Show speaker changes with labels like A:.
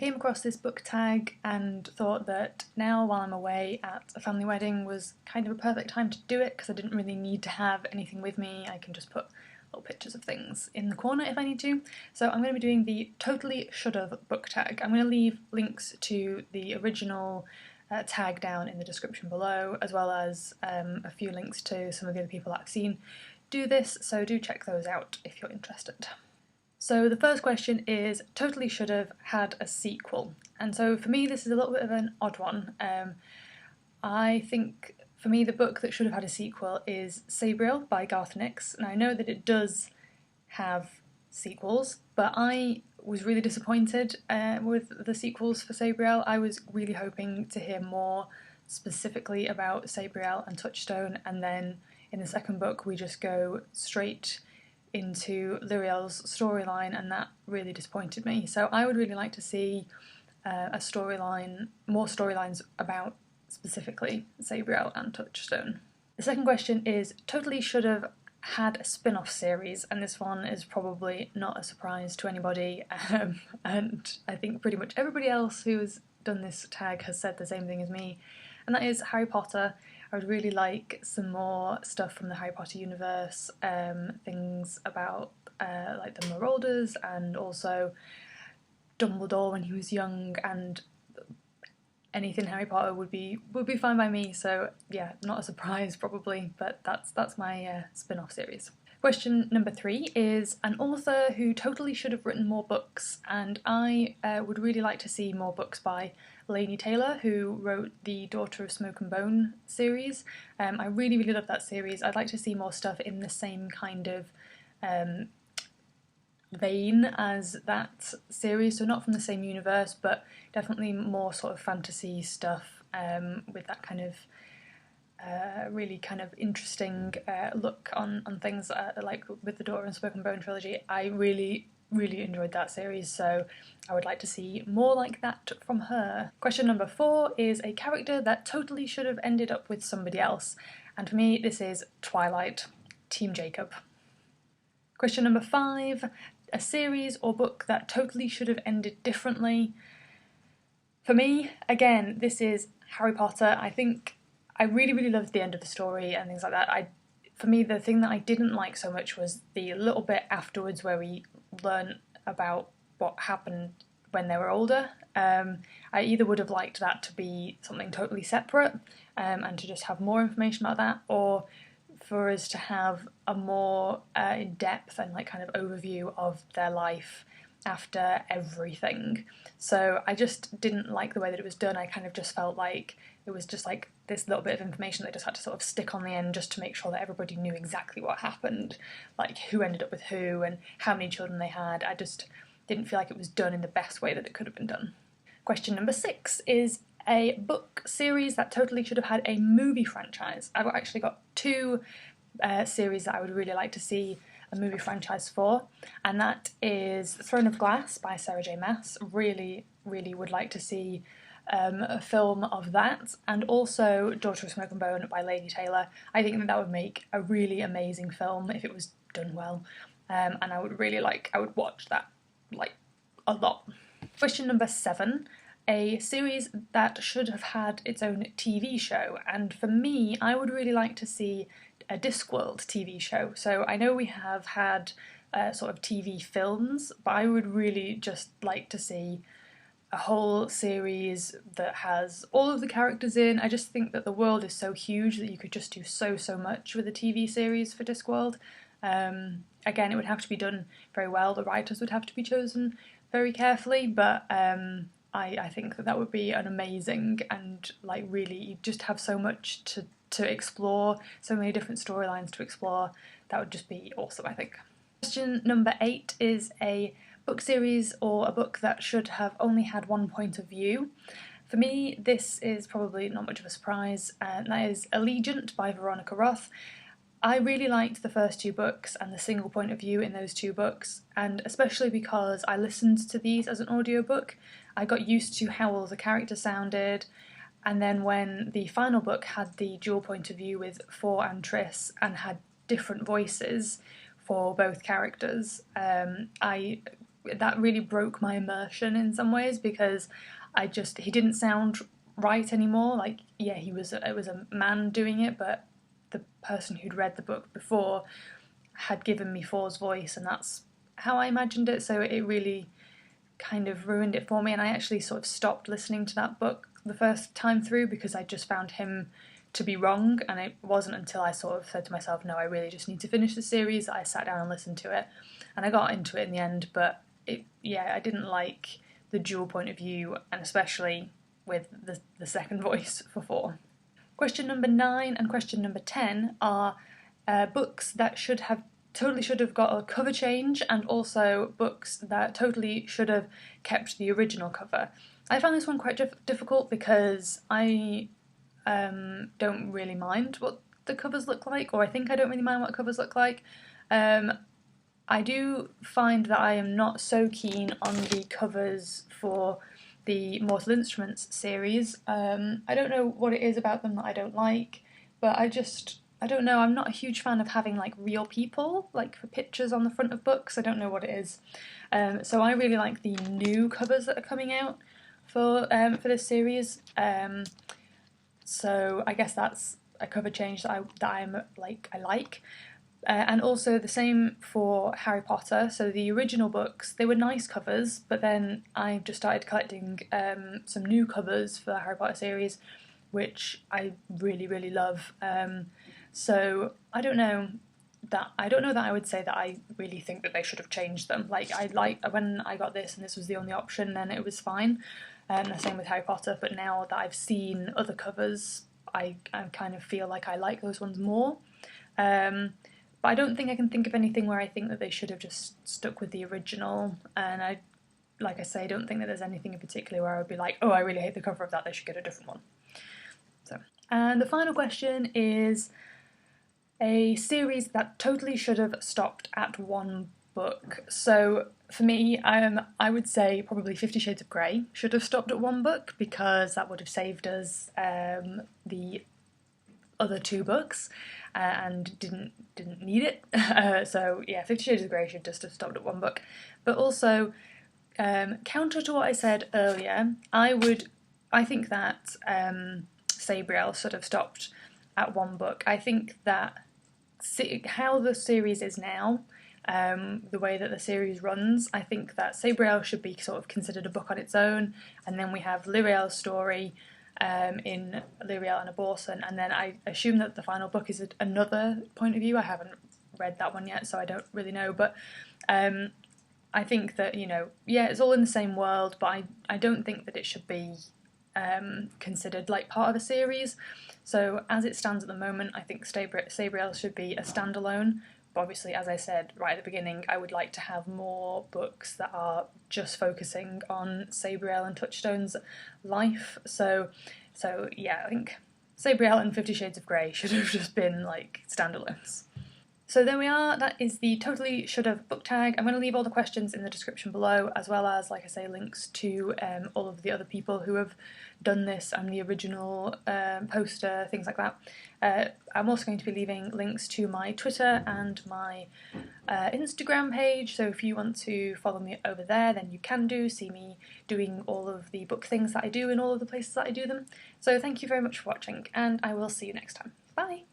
A: came across this book tag and thought that now, while I'm away at a family wedding, was kind of a perfect time to do it because I didn't really need to have anything with me. I can just put little pictures of things in the corner if I need to. So I'm going to be doing the Totally Should've book tag. I'm going to leave links to the original tag down in the description below, as well as a few links to some of the other people that I've seen do this, so do check those out if you're interested. So the first question is, totally should have had a sequel. And so for me this is a little bit of an odd one. I think for me the book that should have had a sequel is Sabriel by Garth Nix. And I know that it does have sequels, but I was really disappointed with the sequels for Sabriel. I was really hoping to hear more specifically about Sabriel and Touchstone, and then in the second book we just go straight into Lyriel's storyline, and that really disappointed me. So I would really like to see a storyline, more storylines about specifically Sabriel and Touchstone. The second question is, totally should have had a spin-off series, and this one is probably not a surprise to anybody, and I think pretty much everybody else who's done this tag has said the same thing as me, and that is Harry Potter. I would really like some more stuff from the Harry Potter universe, things about like the Marauders and also Dumbledore when he was young, and anything Harry Potter would be fine by me. So yeah, not a surprise probably, but that's my spin-off series. Question number 3 is an author who totally should have written more books, and I would really like to see more books by Laini Taylor, who wrote the Daughter of Smoke and Bone series. I really, really love that series. I'd like to see more stuff in the same kind of vein as that series, so not from the same universe, but definitely more sort of fantasy stuff with that kind of really kind of interesting look on things, like with the Daughter of Smoke and Bone trilogy. I really enjoyed that series, so I would like to see more like that from her. Question number 4 is a character that totally should have ended up with somebody else, and for me this is Twilight, Team Jacob. Question number 5, a series or book that totally should have ended differently. For me, again, this is Harry Potter. I think I really loved the end of the story and things like that. For me, the thing that I didn't like so much was the little bit afterwards where we learn about what happened when they were older. I either would have liked that to be something totally separate and to just have more information about that, or for us to have a more in-depth and like kind of overview of their life after everything. So I just didn't like the way that it was done. I kind of just felt like it was just like this little bit of information that just had to sort of stick on the end just to make sure that everybody knew exactly what happened, like who ended up with who and how many children they had. I just didn't feel like it was done in the best way that it could have been done. Question number 6 is a book series that totally should have had a movie franchise. I've actually got 2 series that I would really like to see a movie franchise for, and that is Throne of Glass by Sarah J Maas. Really would like to see a film of that, and also Daughter of Smoke and Bone by Laini Taylor. I think that would make a really amazing film if it was done well, and I would watch that like a lot. Question number 7, a series that should have had its own TV show, and for me I would really like to see a Discworld TV show. So I know we have had sort of TV films, but I would really just like to see a whole series that has all of the characters in. I just think that the world is so huge that you could just do so much with a TV series for Discworld. Again, it would have to be done very well. The writers would have to be chosen very carefully, but I think that would be an amazing, and like really you just have so much to explore, so many different storylines to explore. That would just be awesome, I think. Question number 8 is a book series or a book that should have only had one point of view. For me, this is probably not much of a surprise, and that is Allegiant by Veronica Roth. I really liked the first 2 books and the single point of view in those 2 books, and especially because I listened to these as an audiobook, I got used to how all the characters sounded. And then when the final book had the dual point of view with For and Triss and had different voices for both characters, I that really broke my immersion in some ways, because he didn't sound right anymore. Like, yeah, it was a man doing it, but the person who'd read the book before had given me Four's voice, and that's how I imagined it. So it really kind of ruined it for me, and I actually sort of stopped listening to that book the first time through because I just found him to be wrong. And it wasn't until I sort of said to myself, no, I really just need to finish the series, that I sat down and listened to it, and I got into it in the end. But I didn't like the dual point of view, and especially with the second voice for Four. Question number 9 and question number 10 are books that totally should have got a cover change, and also books that totally should have kept the original cover. I found this one quite difficult because I don't really mind what the covers look like, or I think I don't really mind what covers look like. I do find that I am not so keen on the covers for the Mortal Instruments series. I don't know what it is about them that I don't like, but I don't know, I'm not a huge fan of having like real people, like for pictures on the front of books. I don't know what it is. So I really like the new covers that are coming out for this series. So I guess that's a cover change that I like. And also the same for Harry Potter. So the original books, they were nice covers, but then I've just started collecting some new covers for the Harry Potter series, which I really, really love. So I don't know that I would say that I really think that they should have changed them. Like, when I got this and this was the only option, then it was fine. The same with Harry Potter. But now that I've seen other covers, I kind of feel like I like those ones more. But I don't think I can think of anything where I think that they should have just stuck with the original. And like I say, I don't think that there's anything in particular where I would be like, oh, I really hate the cover of that, they should get a different one. And the final question is a series that totally should have stopped at one book. So for me, I would say probably 50 Shades of Grey should have stopped at one book, because that would have saved us the other 2 books, and didn't need it. So yeah, 50 Shades of Grey should just have stopped at one book. But also, counter to what I said earlier, I think that Sabriel should have stopped at one book. I think that how the series is now, the way that the series runs, I think that Sabriel should be sort of considered a book on its own, and then we have Lyriel's story in Lyriel and Aborson, and then I assume that the final book is another point of view. I haven't read that one yet, so I don't really know, but I think that, it's all in the same world, but I don't think that it should be considered like part of a series. So as it stands at the moment, I think Sabriel should be a standalone. But obviously, as I said right at the beginning, I would like to have more books that are just focusing on Sabriel and Touchstone's life. So yeah, I think Sabriel and 50 Shades of Grey should have just been like standalones. So there we are, that is the totally should have book tag. I'm going to leave all the questions in the description below, as well as, like I say, links to all of the other people who have done this and the original poster, things like that. I'm also going to be leaving links to my Twitter and my Instagram page, so if you want to follow me over there, then you can see me doing all of the book things that I do in all of the places that I do them. So thank you very much for watching, and I will see you next time. Bye!